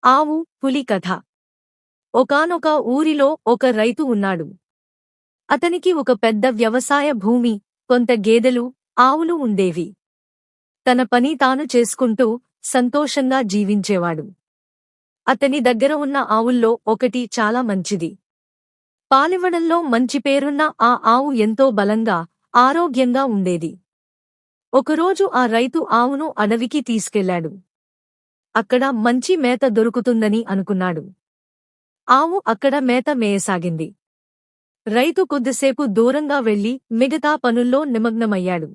ఆవు, పులి కథ. ఒకానొక ఊరిలో ఒక రైతు ఉన్నాడు. అతనికి ఒక పెద్ద వ్యవసాయ భూమి, కొంత గేదెలు, ఆవులు ఉండేవి. తన పని తాను చేసుకుంటూ సంతోషంగా జీవించేవాడు. అతని దగ్గర ఉన్న ఆవుల్లో ఒకటి చాలా మంచిది. పాలివ్వడంలో మంచి పేరున్న ఆ ఆవు ఎంతో బలంగా, ఆరోగ్యంగా ఉండేది. ఒకరోజు ఆ రైతు ఆవును అడవికి తీసుకెళ్లాడు. అక్కడ మంచి మేత దొరుకుతుందని అనుకున్నాడు. ఆవు అక్కడ మేత మేయసాగింది. రైతు కొద్దిసేపు దూరంగా వెళ్లి మిగతా పనుల్లో నిమగ్నమయ్యాడు.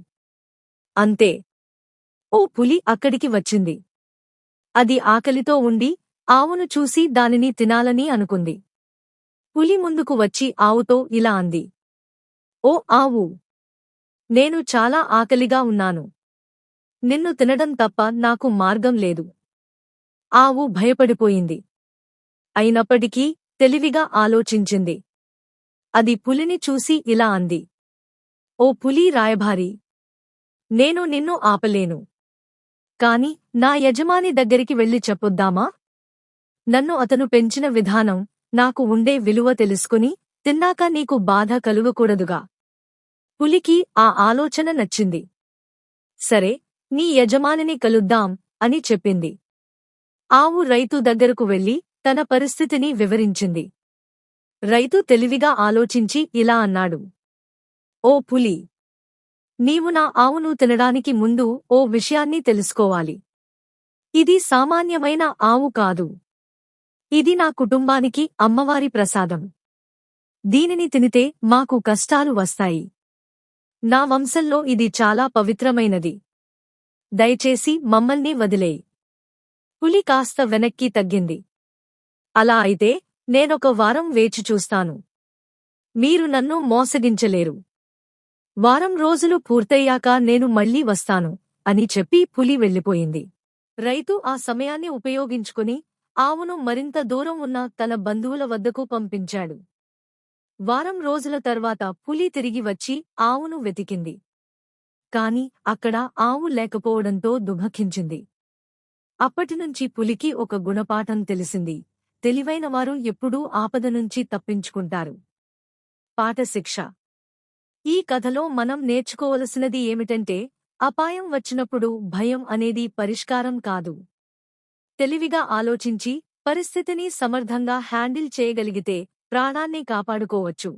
అంతే, ఓ పులి అక్కడికి వచ్చింది. అది ఆకలితో ఉండి ఆవును చూసి దానిని తినాలని అనుకుంది. పులి ముందుకు వచ్చి ఆవుతో ఇలా అంది: ఓ ఆవు, నేను చాలా ఆకలిగా ఉన్నాను. నిన్ను తినడం తప్ప నాకు మార్గం లేదు. ఆవు భయపడిపోయింది. అయినప్పటికీ తెలివిగా ఆలోచించింది. అది పులిని చూసి ఇలా అంది: ఓ పులి రాయభారి, నేను నిన్ను ఆపలేను. కాని నా యజమాని దగ్గరికి వెళ్లి చెప్పొద్దామా? నన్ను అతను పెంచిన విధానం, నాకు ఉండే విలువ తెలుసుకుని తిన్నాక నీకు బాధ కలుగకూడదుగా. పులికి ఆ ఆలోచన నచ్చింది. సరే, నీ యజమానిని కలుద్దాం అని చెప్పింది. ఆవు రైతు దగ్గరకు వెళ్లి తన పరిస్థితిని వివరించింది. రైతు తెలివిగా ఆలోచించి ఇలా అన్నాడు: ఓ పులి, నీవు నా ఆవును తినడానికి ముందు ఓ విషయాన్ని తెలుసుకోవాలి. ఇది సామాన్యమైన ఆవు కాదు. ఇది నా కుటుంబానికి అమ్మవారి ప్రసాదం. దీనిని తినితే మాకు కష్టాలు వస్తాయి. నా వంశంలో ఇది చాలా పవిత్రమైనది. దయచేసి మమ్మల్ని వదిలేయ్. పులి కాస్త వెనక్కి తగ్గింది. అలా అయితే నేనొక వారం వేచి చూస్తాను. మీరు నన్ను మోసగించలేరు. వారం రోజులు పూర్తయ్యాక నేను మళ్లీ వస్తాను అని చెప్పి పులి వెళ్ళిపోయింది. రైతు ఆ సమయాన్ని ఉపయోగించుకుని ఆవును మరింత దూరం ఉన్న తన బంధువుల వద్దకు పంపించాడు. వారం రోజుల తర్వాత పులి తిరిగి వచ్చి ఆవును వెతికింది. కాని అక్కడ ఆవు లేకపోవడంతో దుఃఖించింది. అప్పటినుంచి పులికి ఒక గుణపాఠం తెలిసింది: తెలివైనవారు ఎప్పుడూ ఆపద నుంచి తప్పించుకుంటారు. పాఠశిక్ష: ఈ కథలో మనం నేర్చుకోవలసినది ఏమిటంటే, అపాయం వచ్చినప్పుడు భయం అనేది పరిష్కారం కాదు. తెలివిగా ఆలోచించి పరిస్థితిని సమర్థంగా హ్యాండిల్ చేయగలిగితే ప్రాణాన్ని కాపాడుకోవచ్చు.